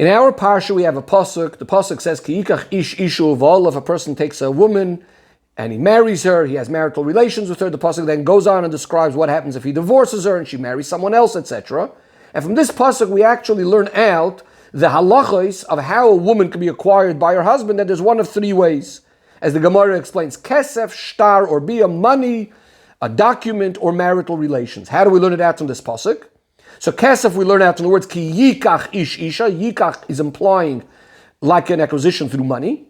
In our parsha, we have a pasuk. The pasuk says, "Ki yikach ish ishu v'ol." If a person takes a woman and he marries her, he has marital relations with her. The pasuk then goes on and describes what happens if he divorces her and she marries someone else, etc. And from this pasuk, we actually learn out the halachos of how a woman can be acquired by her husband. That there's one of three ways, as the Gemara explains: kesef, shtar, or bia, money, a document, or marital relations. How do we learn it out from this pasuk? So kesef we learn out from the words ki yikach ish isha. Yikach is implying like an acquisition through money.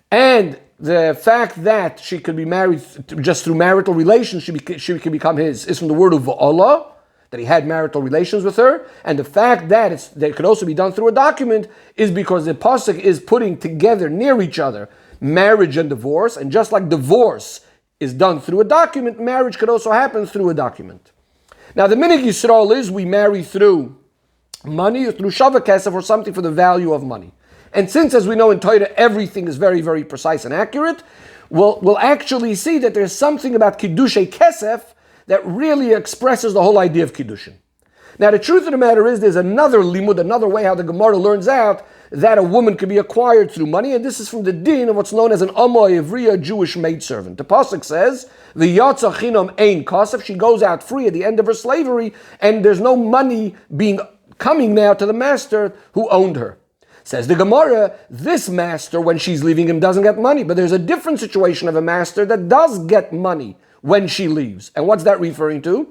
And the fact that she could be married just through marital relations, she can become his, is from the word of va'ala, that he had marital relations with her. And the fact that it could also be done through a document is because the pasuk is putting together near each other marriage and divorce. And just like divorce is done through a document, marriage could also happen through a document. Now, the minig Yisrael is we marry through money or through shava kesef or something for the value of money. And since, as we know in Torah, everything is very, very precise and accurate, we'll actually see that there's something about kiddushay kesef that really expresses the whole idea of kiddushin. Now, the truth of the matter is there's another limud, another way how the Gemara learns out that a woman can be acquired through money, and this is from the din of what's known as an Amma Ivriya Jewish maidservant. The pasuk says, "The yatsa chinam ein kasef." She goes out free at the end of her slavery, and there's no money coming now to the master who owned her. Says the Gemara, this master, when she's leaving him, doesn't get money, but there's a different situation of a master that does get money when she leaves. And what's that referring to?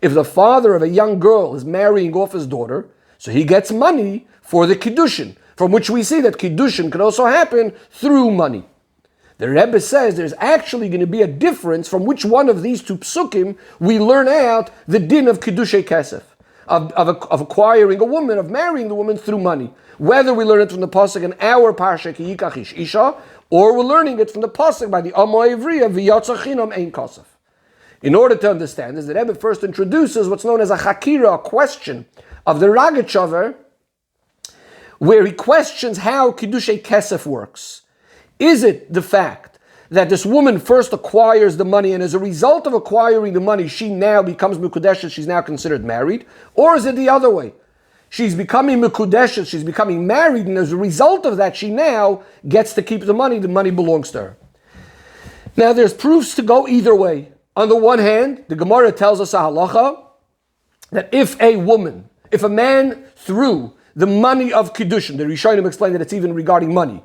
If the father of a young girl is marrying off his daughter, so he gets money for the kiddushin, from which we see that kiddushin can also happen through money. The Rebbe says there's actually going to be a difference from which one of these two psukim we learn out the din of kiddushay kesef, of acquiring a woman, of marrying the woman through money. Whether we learn it from the pasuk in our parsha ki yikach ish isha, or we're learning it from the pasuk by the Amma Ivriya v'yatsa chinam ein kasef. In order to understand this, the Rebbe first introduces what's known as a chakira, a question of the Ragachover, where he questions how kiddushay kesef works. Is it the fact that this woman first acquires the money, and as a result of acquiring the money, she now becomes mekudeshes, she's now considered married? Or is it the other way? She's becoming mekudeshes, she's becoming married, and as a result of that, she now gets to keep the money belongs to her. Now, there's proofs to go either way. On the one hand, the Gemara tells us a halacha that if a man threw the money of kiddushin, the Rishonim explain that it's even regarding money.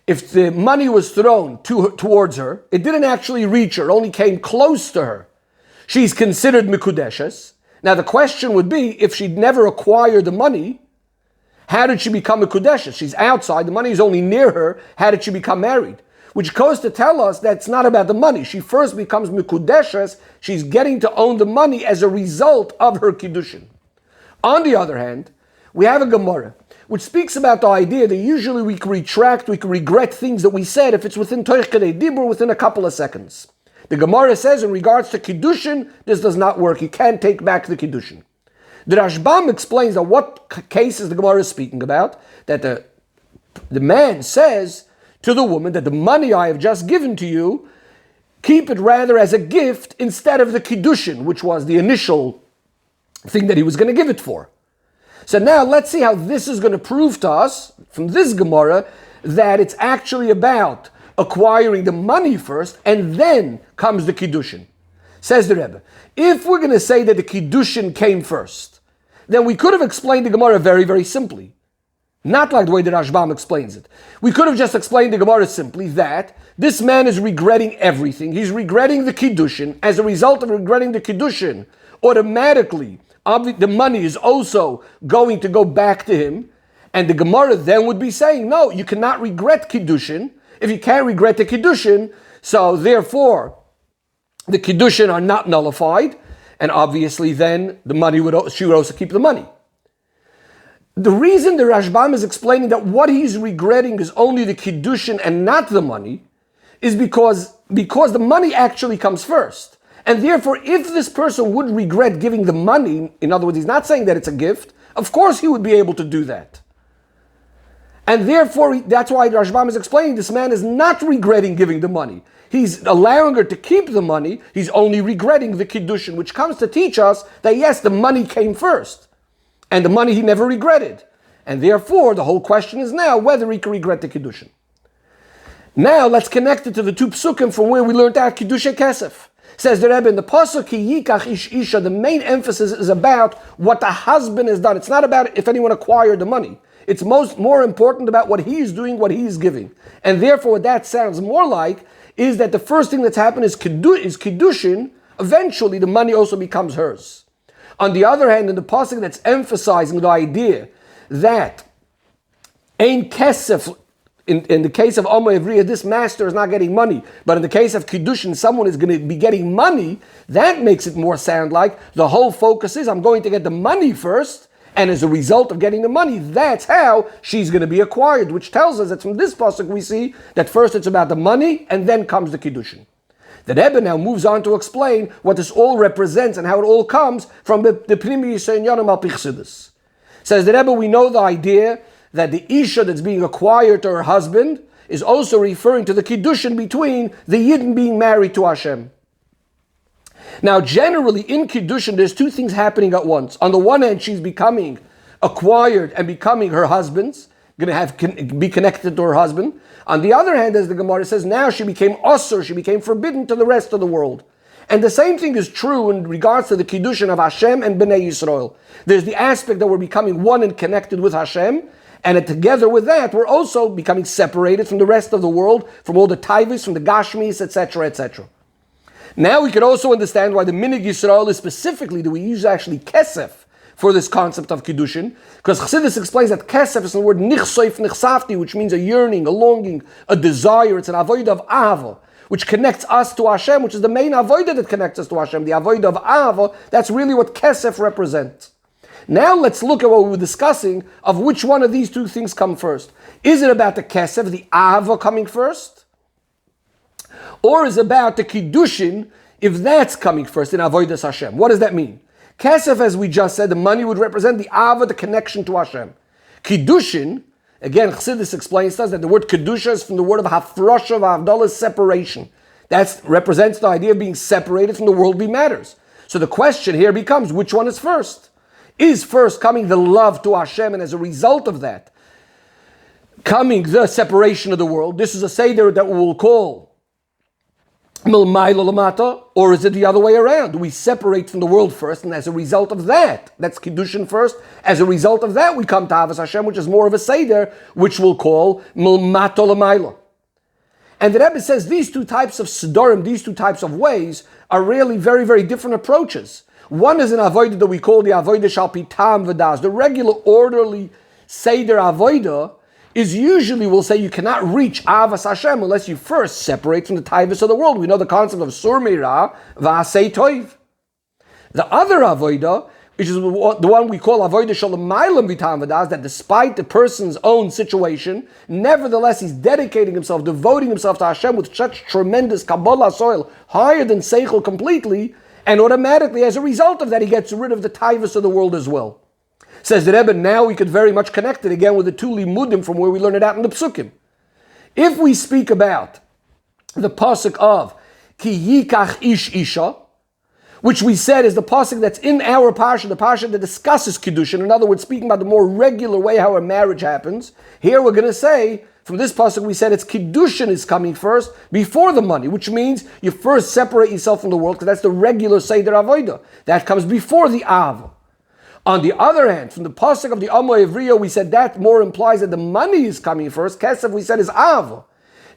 If the money was thrown towards her, it didn't actually reach her, only came close to her, she's considered mikudeshes. Now the question would be, if she'd never acquired the money, how did she become mikudeshes? She's outside, the money is only near her, how did she become married? Which goes to tell us that it's not about the money. She first becomes mikudeshes, she's getting to own the money as a result of her kiddushin. On the other hand, we have a Gemara, which speaks about the idea that usually we can retract, we can regret things that we said if it's within Toich Kedei Dibur, within a couple of seconds. The Gemara says in regards to Kiddushin, this does not work. You can't take back the Kiddushin. The Rashbam explains that what cases the Gemara is speaking about, that the man says to the woman that the money I have just given to you, keep it rather as a gift instead of the Kiddushin, which was the initial thing that he was going to give it for. So now let's see how this is going to prove to us from this Gemara that it's actually about acquiring the money first and then comes the Kiddushin. Says the Rebbe, if we're going to say that the Kiddushin came first, then we could have explained the Gemara very, very simply. Not like the way that Rashbam explains it. We could have just explained the Gemara simply that this man is regretting everything. He's regretting the Kiddushin. As a result of regretting the Kiddushin, automatically the money is also going to go back to him, and the Gemara then would be saying, no, you cannot regret Kiddushin. If you can't regret the Kiddushin, so therefore the Kiddushin are not nullified, and obviously then she would also keep the money. The reason the Rashbam is explaining that what he's regretting is only the Kiddushin and not the money is because the money actually comes first. And therefore, if this person would regret giving the money, in other words, he's not saying that it's a gift, of course he would be able to do that. And therefore, that's why Rashbam is explaining this man is not regretting giving the money. He's allowing her to keep the money, he's only regretting the Kiddushin, which comes to teach us that yes, the money came first. And the money he never regretted. And therefore, the whole question is now whether he can regret the Kiddushin. Now, let's connect it to the two psukim from where we learned out Kiddushay Kesef. Says the Rebbe in the pasuk, Ki yikach ish isha, the main emphasis is about what the husband has done. It's not about if anyone acquired the money. It's more important about what he is doing, what he is giving. And therefore, what that sounds more like is that the first thing that's happened is Kiddushin. Eventually, the money also becomes hers. On the other hand, in the pasuk that's emphasizing the idea that ein kesef, in the case of Omo Ivriya, this master is not getting money, but in the case of Kiddushin, someone is going to be getting money, that makes it more sound like the whole focus is I'm going to get the money first, and as a result of getting the money, that's how she's going to be acquired, which tells us that from this pasuk we see that first it's about the money, and then comes the Kiddushin. The Rebbe now moves on to explain what this all represents and how it all comes from the Primi Yisrael Yonim al Pichsidus. Says the Rebbe, we know the idea that the Isha that's being acquired to her husband is also referring to the Kiddushin between the Yidden being married to Hashem. Now, generally in Kiddushin, there's two things happening at once. On the one hand, she's becoming acquired and becoming her husband's, going to be connected to her husband. On the other hand, as the Gemara says, now she became Osir, she became forbidden to the rest of the world. And the same thing is true in regards to the Kiddushin of Hashem and Bnei Yisrael. There's the aspect that we're becoming one and connected with Hashem, and together with that, we're also becoming separated from the rest of the world, from all the taivos, from the gashmis, etc., etc. Now we can also understand why the Minig Yisrael is specifically, that we use actually kesef for this concept of Kiddushin, because Chassidus explains that kesef is the word nichsoif nichsafti, which means a yearning, a longing, a desire. It's an avodah of ahava, which connects us to Hashem, which is the main avodah that connects us to Hashem. The avodah of ahava, that's really what kesef represents. Now let's look at what we were discussing of which one of these two things come first. Is it about the kesef, the ahava coming first? Or is it about the kiddushin, if that's coming first in avodas Hashem? What does that mean? Kesef, as we just said, the money would represent the ahava, the connection to Hashem. Kiddushin, again, Chassidus explains to us that the word kedusha is from the word of hafrosha v'avdallah, separation. That represents the idea of being separated from the worldly matters. So the question here becomes, which one is first? Is first coming the love to Hashem, and as a result of that, coming the separation of the world? This is a seder that we will call milmayla lamata, or is it the other way around? Do we separate from the world first, and as a result of that, that's kiddushin first, as a result of that we come to Havas Hashem, which is more of a seder, which we'll call milmato lamayla. And the Rebbe says these two types of sedorim, these two types of ways, are really very, very different approaches. One is an avodah that we call the avodah shal pitam v'das. The regular, orderly seder avodah is usually, we'll say, you cannot reach avas Hashem unless you first separate from the taivos of the world. We know the concept of sur meira v'asei toiv. The other avodah, which is the one we call avodah shal mailam v'tam v'das, that despite the person's own situation, nevertheless he's dedicating himself, devoting himself to Hashem with such tremendous kabbalah soil, higher than seichel completely, and automatically, as a result of that, he gets rid of the taivos of the world as well. Says the Rebbe, now we could very much connect it again with the two limudim from where we learn it out in the psukim. If we speak about the pasuk of ki yikach ish isha, which we said is the pasuk that's in our parsha, the parsha that discusses kiddushin, in other words, speaking about the more regular way how a marriage happens, here we're going to say, from this pasuk we said it's kiddushin is coming first before the money, which means you first separate yourself from the world, because that's the regular seder avodah. That comes before the av. On the other hand, from the pasuk of the Amo Ivriya, we said that more implies that the money is coming first. Kesef, we said, is av.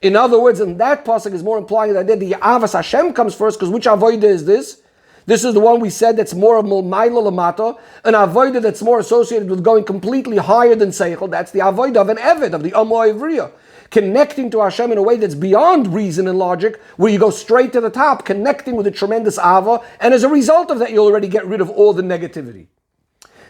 In other words, in that pasuk is more implying that the avas Hashem comes first, because which avodah is this? This is the one we said that's more of Mulmayla Lamata, an avodah that's more associated with going completely higher than Seichel. That's the avodah of an Eved, of the Amo Ivriya, connecting to Hashem in a way that's beyond reason and logic, where you go straight to the top, connecting with a tremendous Ava, and as a result of that, you'll already get rid of all the negativity.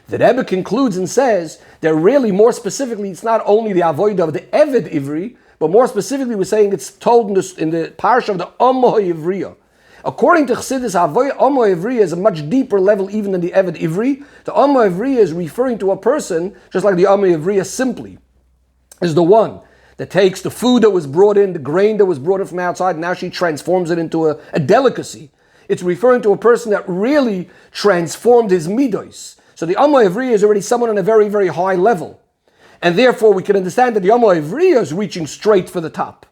The Rebbe concludes and says that really, more specifically, it's not only the avodah of the Eved Ivri, but more specifically, we're saying it's told in the parsha of the Amo Ivriya. According to Chassidus, Amo Ivriya is a much deeper level even than the Eved Ivri. The Amo Ivriya is referring to a person, just like the Amo Ivriya simply is the one that takes the food that was brought in, the grain that was brought in from outside, now she transforms it into a delicacy. It's referring to a person that really transformed his midos. So the Amo Ivriya is already someone on a very, very high level. And therefore we can understand that the Yomo Evriya is reaching straight for the top.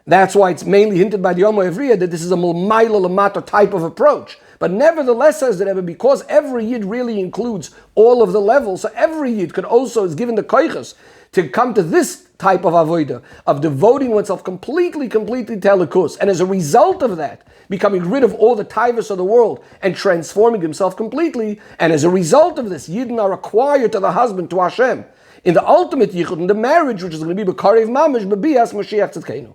That's why it's mainly hinted by the Yomo Evriya that this is a Mulmaila Lamata type of approach. But nevertheless, says the Rebbe, because every Yid really includes all of the levels, so every Yid could also is given the koiches to come to this type of avodah, of devoting oneself completely to Elikus, and as a result of that, becoming rid of all the taivas of the world and transforming himself completely, and as a result of this, Yidden are acquired to the husband, to Hashem, in the ultimate yichud, in the marriage, which is going to be b'karev mamish, b'bias Mashiach tzidkenu.